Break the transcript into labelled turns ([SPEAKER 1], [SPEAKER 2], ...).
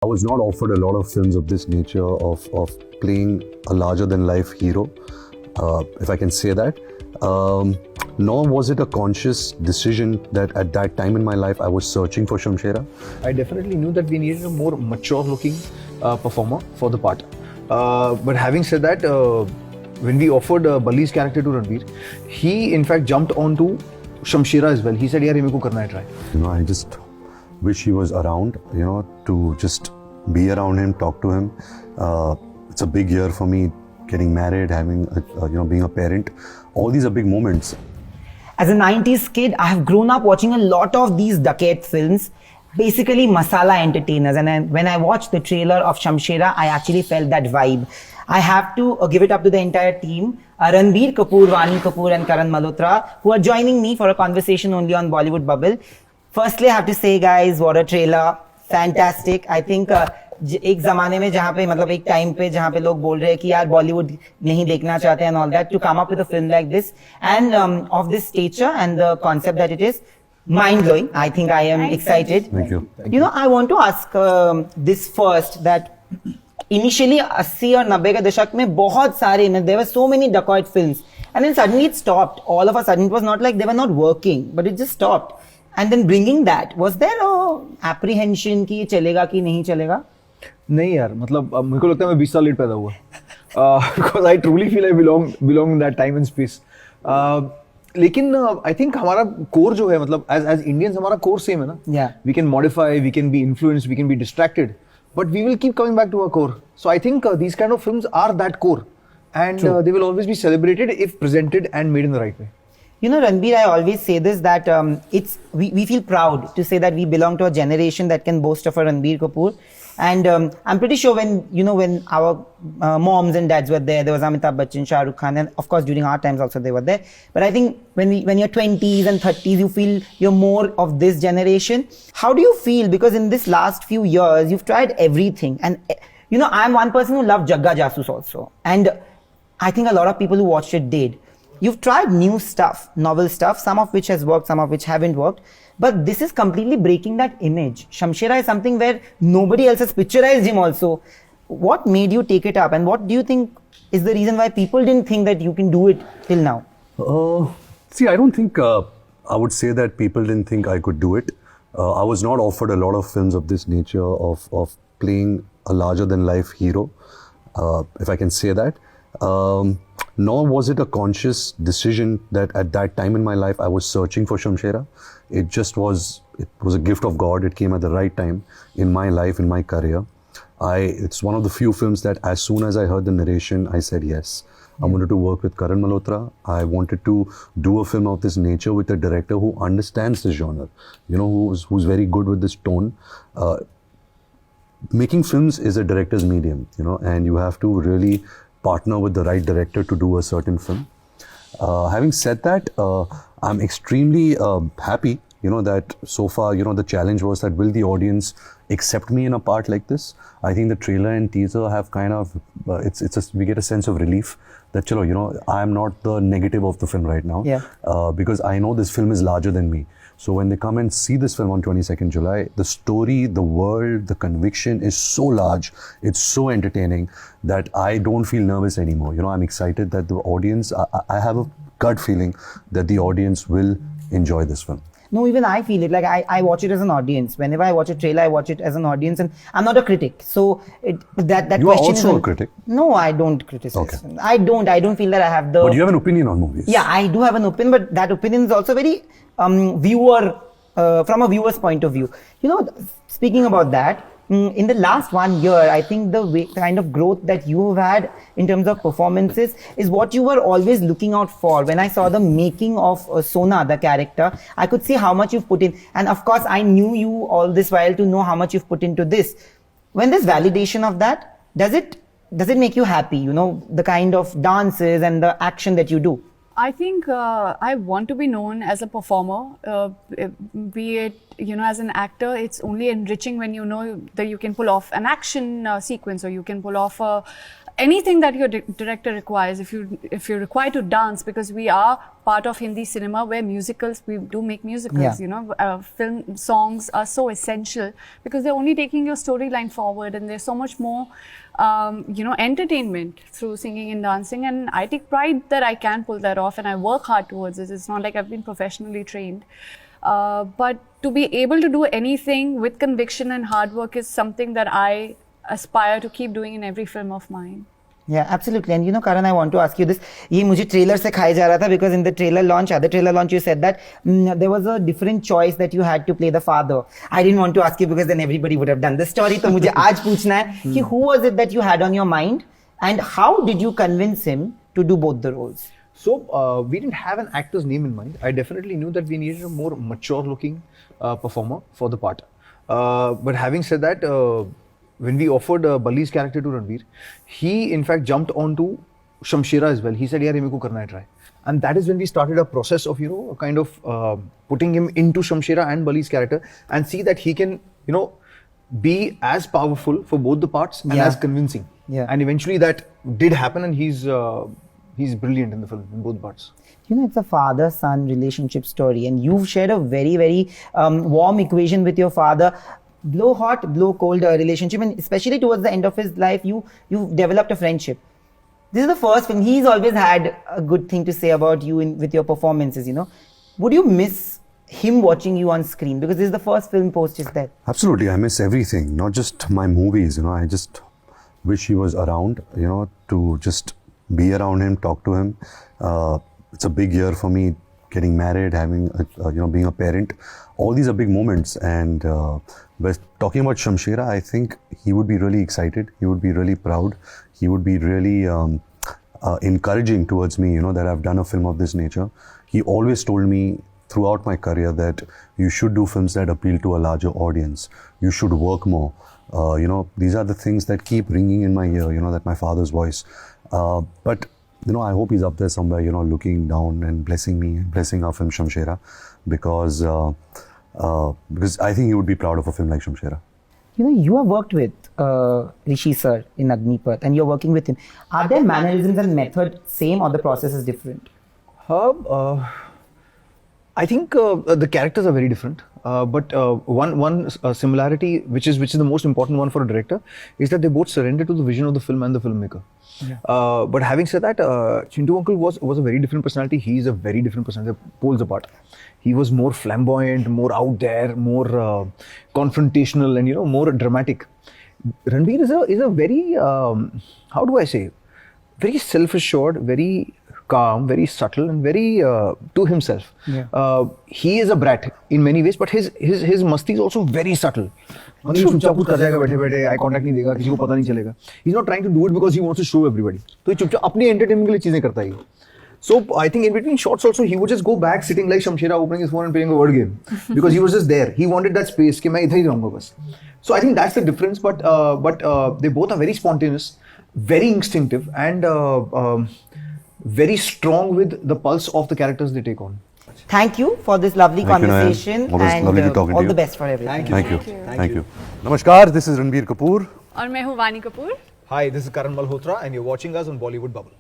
[SPEAKER 1] I was not offered a lot of films of this nature, of playing a larger than life hero, if I can say that. Nor was it a conscious decision that at that time in my life I was searching for Shamshera.
[SPEAKER 2] I definitely knew that we needed a more mature looking performer for the part. But having said that, when we offered Balli's character to Ranbir, he in fact jumped onto Shamshera as well. He said, "Yaar, ye mere ko karna hai try."
[SPEAKER 1] I just wish he was around, to just be around him, talk to him. It's a big year for me, getting married, having, being a parent. All these are big moments.
[SPEAKER 3] As a 90s kid, I have grown up watching a lot of these decade films, basically masala entertainers. And when I watched the trailer of Shamshera, I actually felt that vibe. I have to give it up to the entire team, Ranbir Kapoor, Vani Kapoor and Karan Malhotra, who are joining me for a conversation only on Bollywood Bubble. Firstly, I have to say, guys, what a trailer. Fantastic. I think एक ज़माने में जहाँ पे मतलब एक time पे जहाँ पे लोग बोल रहे हैं कि यार बॉलीवुड नहीं देखना चाहते and all that, to come up with a film like this and of this stature and the concept that it is, mind-blowing. I think I am excited.
[SPEAKER 1] Thank you.
[SPEAKER 3] I want to ask this first, that initially 80 और 90 के दशक में बहुत सारे, there were so many dacoit films and then suddenly it stopped. All of a sudden it was not like they were not working, but it just stopped. And then bringing that, was there a apprehension कि ये चलेगा कि नहीं चलेगा?
[SPEAKER 2] नहीं यार, मतलब मेरे को लगता है मैं 20 साल लेट पैदा हुआ, because I truly feel I belong in that time and space. लेकिन I think हमारा core जो है, मतलब as Indians हमारा core same है ना.
[SPEAKER 3] Yeah.
[SPEAKER 2] We can modify, we can be influenced, we can be distracted, but we will keep coming back to our core. So I think these kind of films are that core, and they will always be celebrated if presented and made in the right way.
[SPEAKER 3] Ranbir, I always say this, that we feel proud to say that we belong to a generation that can boast of a Ranbir Kapoor. And I'm pretty sure when our moms and dads were there was Amitabh Bachchan, Shah Rukh Khan, and of course during our times also they were there. But I think when you're 20s and 30s, you feel you're more of this generation. How do you feel? Because in this last few years, you've tried everything. And I'm one person who loved Jagga Jasus also. And I think a lot of people who watched it did. You've tried new stuff, novel stuff, some of which has worked, some of which haven't worked. But this is completely breaking that image. Shamshera is something where nobody else has picturized him also. What made you take it up? And what do you think is the reason why people didn't think that you can do it till now?
[SPEAKER 1] See, I don't think I would say that people didn't think I could do it. I was not offered a lot of films of this nature, of playing a larger than life hero, if I can say that. Nor was it a conscious decision that at that time in my life I was searching for Shamshera. It was a gift of God. It came at the right time in my life, in my career. It's one of the few films that as soon as I heard the narration, I said yes. I wanted to work with Karan Malhotra. I wanted to do a film of this nature with a director who understands this genre, who's very good with this tone. Making films is a director's medium, and you have to really partner with the right director to do a certain film. Having said that, I'm extremely happy, that so far, the challenge was that will the audience accept me in a part like this? I think the trailer and teaser have kind of, we get a sense of relief that, I'm not the negative of the film right now.
[SPEAKER 3] Yeah.
[SPEAKER 1] Because I know this film is larger than me. So when they come and see this film on 22nd July, the story, the world, the conviction is so large, it's so entertaining that I don't feel nervous anymore. I'm excited that the audience, I have a gut feeling that the audience will enjoy this film.
[SPEAKER 3] No, even I feel it. Like I watch it as an audience. Whenever I watch a trailer, I watch it as an audience, and I'm not a critic. So that
[SPEAKER 1] you
[SPEAKER 3] question
[SPEAKER 1] are also a critic.
[SPEAKER 3] No, I don't criticize.
[SPEAKER 1] Okay.
[SPEAKER 3] I don't feel that I have the.
[SPEAKER 1] But you have an opinion on movies.
[SPEAKER 3] Yeah, I do have an opinion, but that opinion is also very viewer from a viewer's point of view. Speaking about that, in the last 1 year, I think the kind of growth that you have had in terms of performances is what you were always looking out for. When I saw the making of Sona, the character, I could see how much you've put in. And of course, I knew you all this while to know how much you've put into this. When there's validation of that, does it make you happy? The kind of dances and the action that you do?
[SPEAKER 4] I think I want to be known as a performer, be it, as an actor. It's only enriching when you know that you can pull off an action sequence, or you can pull off anything that your director requires, if you're required to dance, because we are part of Hindi cinema where we do make musicals,
[SPEAKER 3] Yeah.
[SPEAKER 4] film songs are so essential because they're only taking your storyline forward, and there's so much more entertainment through singing and dancing, and I take pride that I can pull that off, and I work hard towards it. It's not like I've been professionally trained. But to be able to do anything with conviction and hard work is something that I aspire to keep doing in every film of mine.
[SPEAKER 3] Yeah, absolutely. And Karan, I want to ask you this. ये मुझे trailer से खाया जा रहा था because in the other trailer launch, you said that there was a different choice that you had to play the father. I didn't want to ask you because then everybody would have done the story. तो मुझे आज पूछना है कि who was it that you had on your mind and how did you convince him to do both the roles?
[SPEAKER 2] So we didn't have an actor's name in mind. I definitely knew that we needed a more mature-looking performer for the part. But having said that, when we offered Balli's character to Ranbir, he in fact jumped onto Shamshera as well. He said, "यार ये मेरे को करना है try." And that is when we started a process of kind of putting him into Shamshera and Balli's character and see that he can be as powerful for both the parts and as convincing.
[SPEAKER 3] Yeah.
[SPEAKER 2] And eventually that did happen, and he's brilliant in the film in both parts.
[SPEAKER 3] It's a father-son relationship story, and you've shared a very, very warm equation with your father. Blow hot, blow cold relationship, and especially towards the end of his life, you've developed a friendship. This is the first film. He's always had a good thing to say about you with your performances. Would you miss him watching you on screen, because this is the first film post his death?
[SPEAKER 1] Absolutely, I miss everything, not just my movies. I just wish he was around. To just be around him, talk to him. It's a big year for me, getting married, having being a parent. All these are big moments, and but talking about Shamshera, I think he would be really excited. He would be really proud. He would be really encouraging towards me, that I've done a film of this nature. He always told me throughout my career that you should do films that appeal to a larger audience. You should work more. These are the things that keep ringing in my ear, that my father's voice. But I hope he's up there somewhere, looking down and blessing me, blessing our film Shamshera, because I think he would be proud of a film like Shamshera.
[SPEAKER 3] You have worked with Rishi sir in Agnipath, and you're working with him. Are their mannerisms and method same, or the process is different?
[SPEAKER 2] I think the characters are very different. But one similarity, which is the most important one for a director, is that they both surrender to the vision of the film and the filmmaker.
[SPEAKER 3] Yeah.
[SPEAKER 2] But having said that, Chintu Uncle was a very different personality. He is a very different personality, poles apart. He was more flamboyant, more out there, more confrontational, and more dramatic. Ranbir is a very how do I say, very self-assured, very calm, very subtle, and very to himself.
[SPEAKER 3] Yeah.
[SPEAKER 2] He is a brat in many ways, but his masti is also very subtle. चुपचाप कुछ कर जाएगा बैठे बैठे, eye contact नहीं देगा, किसी को पता नहीं चलेगा. He's not trying to do it because he wants to show everybody. तो ये चुपचाप अपनी entertainment के लिए चीजें करता है. So I think in between shots also he would just go back sitting like Shamshera, opening his phone and playing a word game because he was just there. He wanted that space कि मैं इधर ही रहूँगा बस. So I think that's the difference. But they both are very spontaneous, very instinctive, and very strong with the pulse of the characters they take on.
[SPEAKER 3] Thank you for this lovely conversation,
[SPEAKER 1] and lovely to talk to
[SPEAKER 3] all
[SPEAKER 1] you.
[SPEAKER 3] the best for everything.
[SPEAKER 1] Thank you. Namaskar, this is Ranbir Kapoor.
[SPEAKER 4] और मैं हूँ वानी Kapoor.
[SPEAKER 2] Hi, this is Karan Malhotra, and you're watching us on Bollywood Bubble.